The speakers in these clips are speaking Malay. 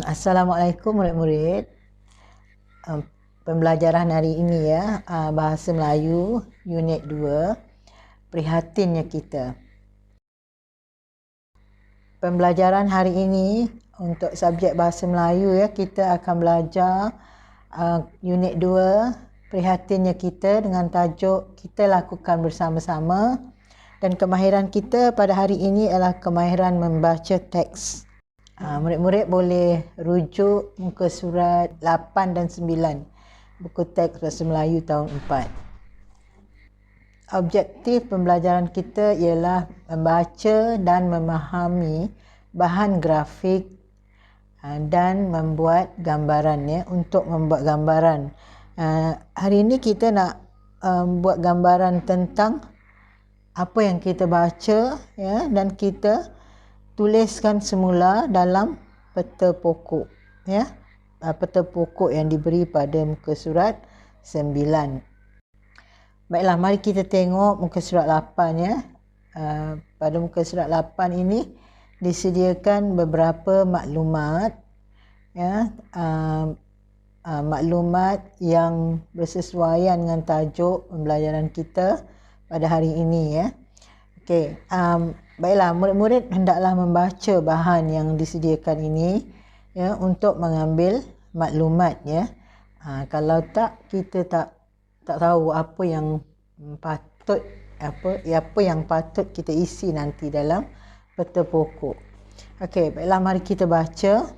Assalamualaikum murid-murid. Pembelajaran hari ini Bahasa Melayu Unit 2, Prihatinnya Kita. Pembelajaran hari ini untuk subjek Bahasa Melayu kita akan belajar Unit 2, Prihatinnya Kita dengan tajuk Kita Lakukan Bersama-sama, dan kemahiran kita pada hari ini adalah kemahiran membaca teks. Murid-murid boleh rujuk muka surat 8 dan 9, buku teks Bahasa Melayu tahun 4. Objektif pembelajaran kita ialah membaca dan memahami bahan grafik dan membuat gambaran untuk membuat gambaran. Hari ini kita nak buat gambaran tentang apa yang kita baca dan kita tuliskan semula dalam peta pokok peta pokok yang diberi pada muka surat 9. Baiklah, mari kita tengok muka surat 8 pada muka surat 8 ini disediakan beberapa maklumat maklumat yang bersesuaian dengan tajuk pembelajaran kita pada hari ini Okey, baiklah, murid-murid hendaklah membaca bahan yang disediakan ini untuk mengambil maklumat kalau tak, kita tak tahu apa yang patut kita isi nanti dalam peta pokok. Okey, baiklah, mari kita baca.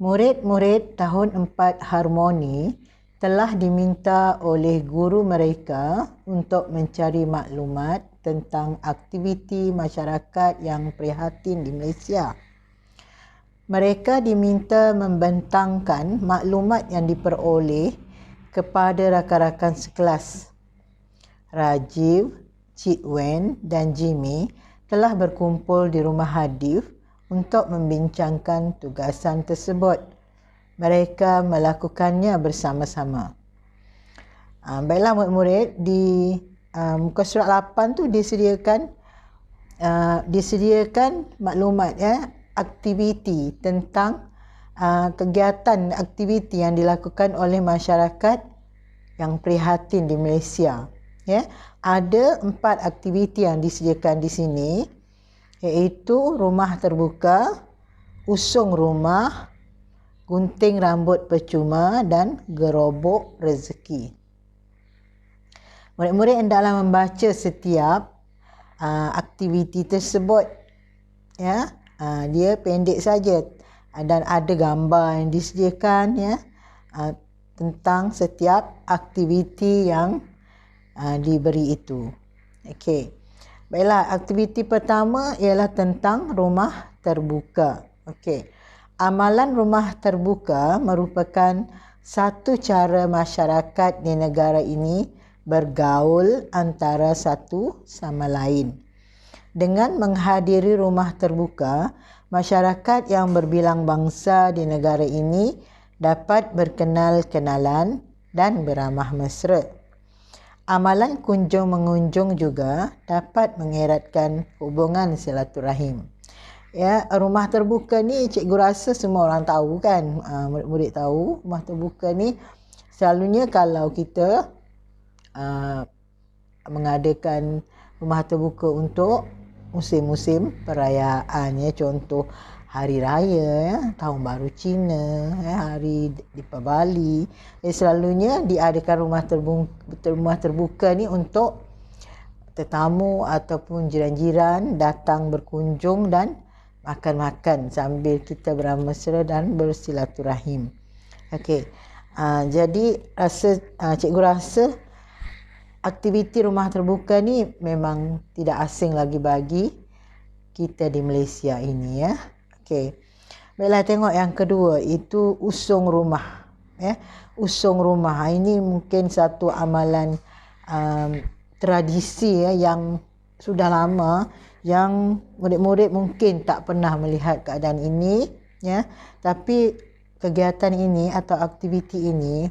Murid-murid tahun 4 Harmoni telah diminta oleh guru mereka untuk mencari maklumat tentang aktiviti masyarakat yang prihatin di Malaysia. Mereka diminta membentangkan maklumat yang diperoleh kepada rakan-rakan sekelas. Rajiv, Cik Wen dan Jimmy telah berkumpul di rumah Hadif untuk membincangkan tugasan tersebut. Mereka melakukannya bersama-sama. Baiklah murid-murid, di muka surat 8 tu disediakan maklumat aktiviti tentang kegiatan aktiviti yang dilakukan oleh masyarakat yang prihatin di Malaysia. Ada 4 aktiviti yang disediakan di sini, iaitu rumah terbuka, usung rumah, gunting rambut percuma dan gerobok rezeki. Murid-murid hendaklah membaca setiap aktiviti tersebut. Dia pendek saja dan ada gambar yang disediakan tentang setiap aktiviti yang diberi itu. Okey. Baiklah, aktiviti pertama ialah tentang rumah terbuka. Okey. Amalan rumah terbuka merupakan satu cara masyarakat di negara ini bergaul antara satu sama lain. Dengan menghadiri rumah terbuka, masyarakat yang berbilang bangsa di negara ini dapat berkenal-kenalan dan beramah mesra. Amalan kunjung-mengunjung juga dapat mengeratkan hubungan silaturahim. Rumah terbuka ni cikgu rasa semua orang tahu kan, murid-murid tahu rumah terbuka ni selalunya kalau kita mengadakan rumah terbuka untuk musim-musim perayaan contoh hari raya tahun baru Cina, hari Deepavali, selalunya diadakan rumah terbuka ni untuk tetamu ataupun jiran-jiran datang berkunjung dan makan-makan sambil kita beramah mesra dan bersilaturahim. Okey. Jadi cikgu rasa aktiviti rumah terbuka ni memang tidak asing lagi bagi kita di Malaysia ini Okey. Baiklah, tengok yang kedua, itu usung rumah. Usung rumah ini mungkin satu amalan tradisi yang sudah lama, yang murid-murid mungkin tak pernah melihat keadaan ini tapi kegiatan ini atau aktiviti ini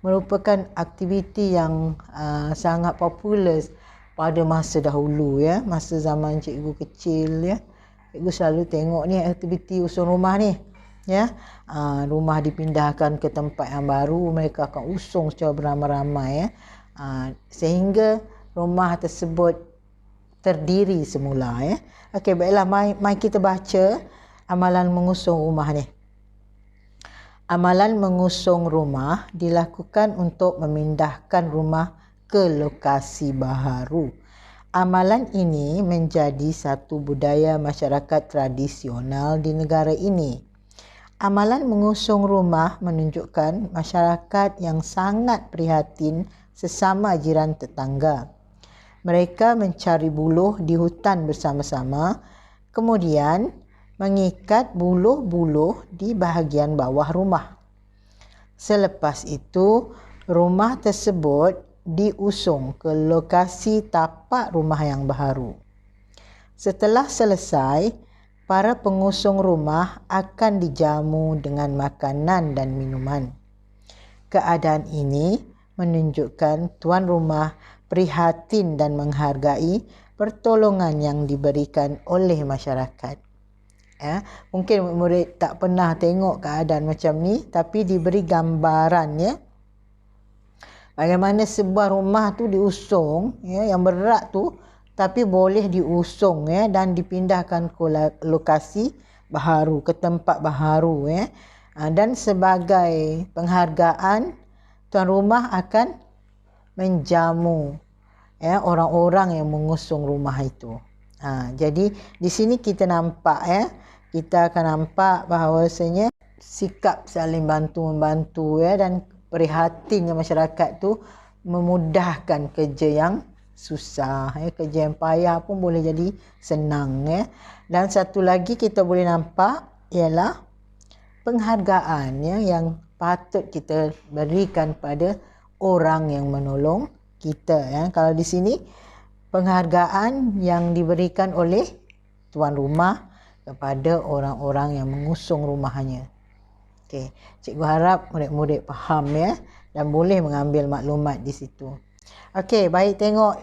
merupakan aktiviti yang sangat popular pada masa dahulu masa zaman cikgu kecil Cikgu selalu tengok ni aktiviti usung rumah ni. ya. Rumah dipindahkan ke tempat yang baru, mereka akan usung secara beramai-ramai, ya. Sehingga rumah tersebut terdiri semula, ya. Okey, baiklah, mai kita baca amalan mengusung rumah ni. Amalan mengusung rumah dilakukan untuk memindahkan rumah ke lokasi baharu. Amalan ini menjadi satu budaya masyarakat tradisional di negara ini. Amalan mengusung rumah menunjukkan masyarakat yang sangat prihatin sesama jiran tetangga. Mereka mencari buluh di hutan bersama-sama, kemudian mengikat buluh-buluh di bahagian bawah rumah. Selepas itu, rumah tersebut diusung ke lokasi tapak rumah yang baharu. Setelah selesai, para pengusung rumah akan dijamu dengan makanan dan minuman. Keadaan ini menunjukkan tuan rumah prihatin dan menghargai pertolongan yang diberikan oleh masyarakat. Ya, mungkin murid tak pernah tengok keadaan macam ni, tapi diberi gambaran, ya, bagaimana sebuah rumah tu diusung, ya, yang berat tu, tapi boleh diusung, ya, dan dipindahkan ke lokasi baharu, ke tempat baharu, ya. Dan sebagai penghargaan, tuan rumah akan menjamu, ya, orang-orang yang mengusung rumah itu. Jadi di sini kita nampak, ya, kita akan nampak bahawasanya sikap saling bantu-membantu, ya, dan prihatinnya masyarakat tu memudahkan kerja yang susah, ya. Kerja yang payah pun boleh jadi senang, ya. Dan satu lagi kita boleh nampak ialah penghargaan, ya, yang patut kita berikan pada orang yang menolong kita, ya. Kalau di sini penghargaan yang diberikan oleh tuan rumah kepada orang-orang yang mengusung rumahnya. Okey, cikgu harap murid-murid faham, ya, dan boleh mengambil maklumat di situ. Okey, baik, tengok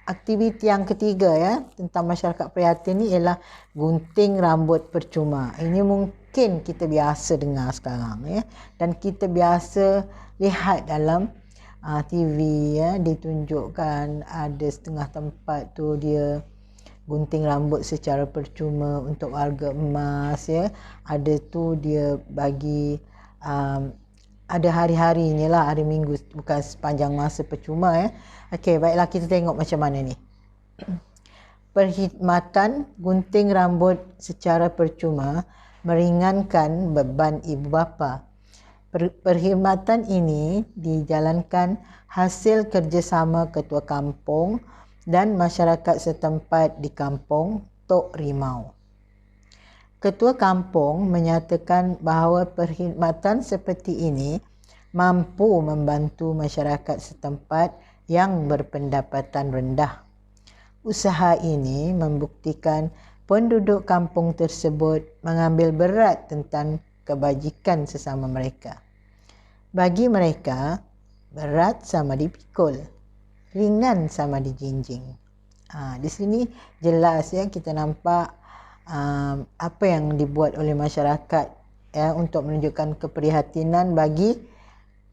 aktiviti yang ketiga, ya, tentang masyarakat prihatin ni ialah gunting rambut percuma. Ini mungkin kita biasa dengar sekarang, ya, dan kita biasa lihat dalam TV, ya, ditunjukkan ada setengah tempat tu dia gunting rambut secara percuma untuk warga emas, ya. Ada tu dia bagi ada hari-harinya lah, hari minggu, bukan sepanjang masa percuma, ya. Okey, baiklah, kita tengok macam mana ni. Perkhidmatan gunting rambut secara percuma meringankan beban ibu bapa. Perkhidmatan ini dijalankan hasil kerjasama ketua kampung dan masyarakat setempat di kampung Tok Rimau. Ketua kampung menyatakan bahawa perkhidmatan seperti ini mampu membantu masyarakat setempat yang berpendapatan rendah. Usaha ini membuktikan penduduk kampung tersebut mengambil berat tentang kebajikan sesama mereka. Bagi mereka, berat sama dipikul, ringan sama dijinjing. Di sini jelas, ya, kita nampak apa yang dibuat oleh masyarakat, ya, untuk menunjukkan keprihatinan bagi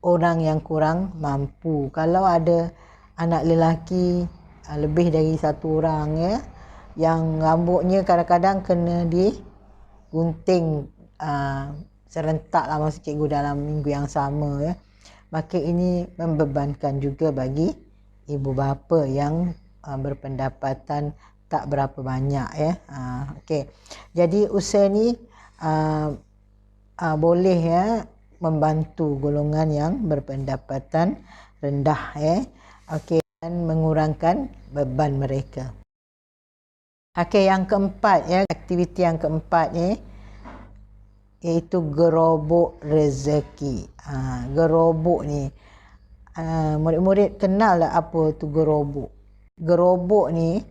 orang yang kurang mampu. Kalau ada anak lelaki lebih dari satu orang, ya, yang rambutnya kadang-kadang kena digunting serentak lah masa cikgu dalam minggu yang sama, ya, maka ini membebankan juga bagi ibu bapa yang berpendapatan tak berapa banyak, ya. Okey. Jadi usaha ni boleh, ya, membantu golongan yang berpendapatan rendah, ya. Okey, dan mengurangkan beban mereka. Okey, yang keempat, ya, aktiviti yang keempat ni iaitu gerobok rezeki. Gerobok ni murid-murid kenal tak apa tu gerobok? Gerobok ni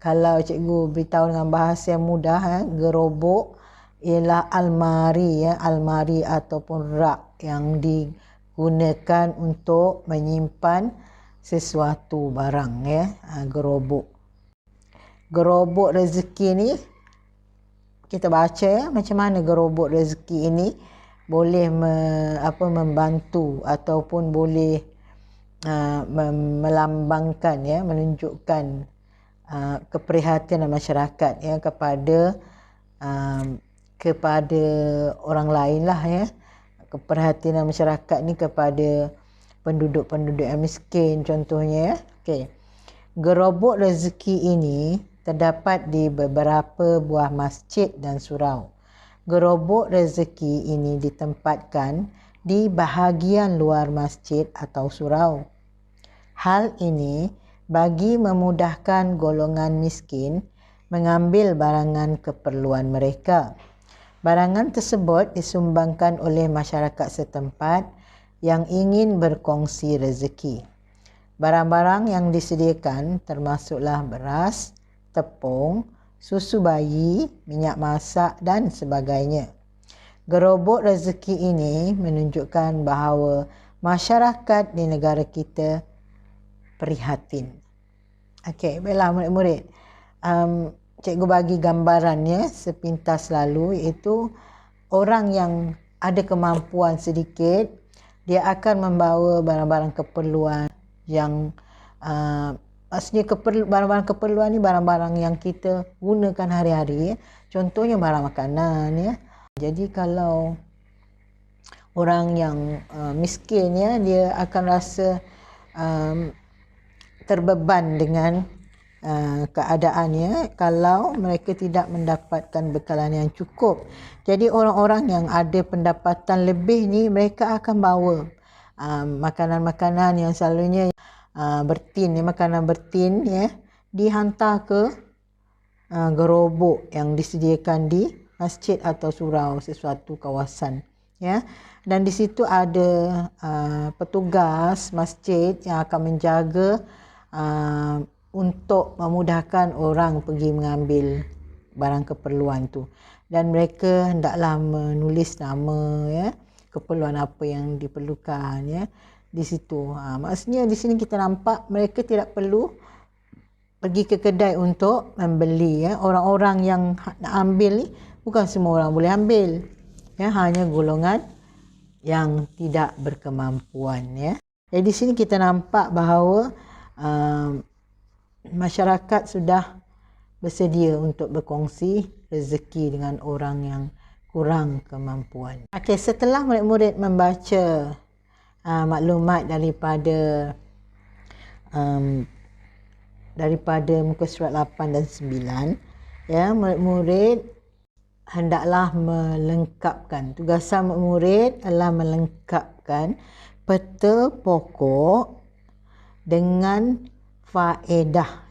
kalau cikgu beritahu dengan bahasa yang mudah, gerobok ialah almari, ya, almari ataupun rak yang digunakan untuk menyimpan sesuatu barang, ya. Gerobok. Gerobok rezeki ni kita baca macam mana gerobok rezeki ini boleh membantu ataupun boleh melambangkan, menunjukkan keprihatinan masyarakat kepada orang lain lah, keprihatinan masyarakat ni kepada penduduk-penduduk yang miskin contohnya. Okey. Gerobok rezeki ini terdapat di beberapa buah masjid dan surau. Gerobok rezeki ini ditempatkan di bahagian luar masjid atau surau. Hal ini bagi memudahkan golongan miskin mengambil barangan keperluan mereka. Barangan tersebut disumbangkan oleh masyarakat setempat yang ingin berkongsi rezeki. Barang-barang yang disediakan termasuklah beras, tepung, susu bayi, minyak masak dan sebagainya. Gerobok rezeki ini menunjukkan bahawa masyarakat di negara kita prihatin. Okey, baiklah murid-murid. Cikgu bagi gambarannya sepintas lalu, iaitu orang yang ada kemampuan sedikit, dia akan membawa barang-barang keperluan yang maksudnya barang-barang keperluan ni barang-barang yang kita gunakan hari-hari. Contohnya barang makanan. Jadi kalau orang yang miskin, dia akan rasa terbeban dengan keadaannya kalau mereka tidak mendapatkan bekalan yang cukup. Jadi orang-orang yang ada pendapatan lebih ni, mereka akan bawa makanan-makanan yang selalunya bertin, makanan bertin, dihantar ke gerobok yang disediakan di masjid atau surau, sesuatu kawasan. Dan di situ ada petugas masjid yang akan menjaga untuk memudahkan orang pergi mengambil barang keperluan tu. Dan mereka hendaklah menulis nama, keperluan apa yang diperlukan, di situ. Maksudnya di sini kita nampak mereka tidak perlu pergi ke kedai untuk membeli. Orang-orang yang nak ambil ni bukan semua orang boleh ambil. Hanya golongan yang tidak berkemampuan. Jadi di sini kita nampak bahawa masyarakat sudah bersedia untuk berkongsi rezeki dengan orang yang kurang kemampuan. Okey, setelah murid-murid membaca maklumat daripada muka surat 8 dan 9, murid-murid hendaklah melengkapkan. Tugasan murid adalah melengkapkan peta pokok dengan faedah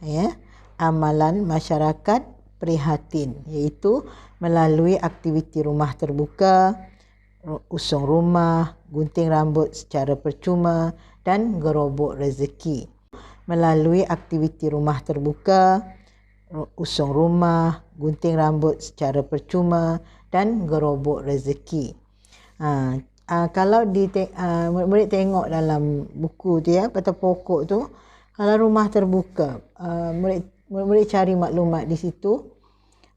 amalan masyarakat prihatin, iaitu melalui aktiviti rumah terbuka, usung rumah, gunting rambut secara percuma dan gerobok rezeki. Melalui aktiviti rumah terbuka, usung rumah, gunting rambut secara percuma dan gerobok rezeki. Kalau murid-murid tengok dalam buku tu, peta pokok tu, kalau rumah terbuka, murid-murid cari maklumat di situ,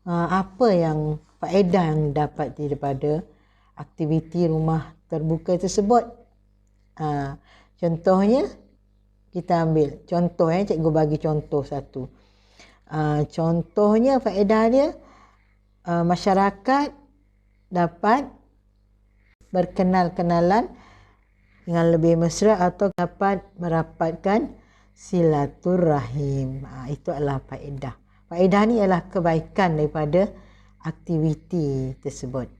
apa yang faedah yang dapat daripada aktiviti rumah terbuka tersebut. Contohnya kita ambil contoh, cikgu bagi contoh satu. Contohnya faedah dia, masyarakat dapat berkenal-kenalan dengan lebih mesra atau dapat merapatkan silaturahim. Itu adalah faedah. Faedah ni adalah kebaikan daripada aktiviti tersebut.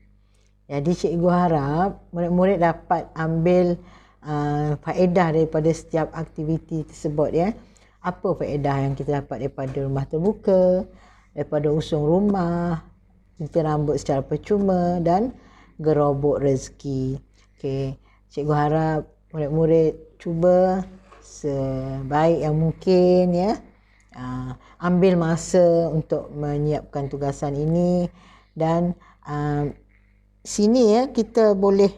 Jadi cikgu harap murid-murid dapat ambil faedah daripada setiap aktiviti tersebut. Apa faedah yang kita dapat daripada rumah terbuka, daripada usung rumah, gunting rambut secara percuma dan gerobok rezeki. Okey, cikgu harap murid-murid cuba sebaik yang mungkin, ambil masa untuk menyiapkan tugasan ini. Dan sini kita boleh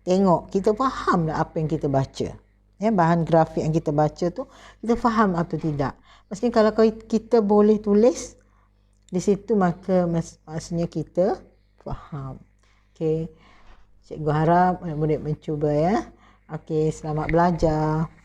tengok, kita faham apa yang kita baca. Bahan grafik yang kita baca tu, kita faham atau tidak. Maksudnya kalau kita boleh tulis, Di situ maka maksudnya kita faham. Okey. Cikgu harap murid-murid mencuba ya. Okey, selamat belajar.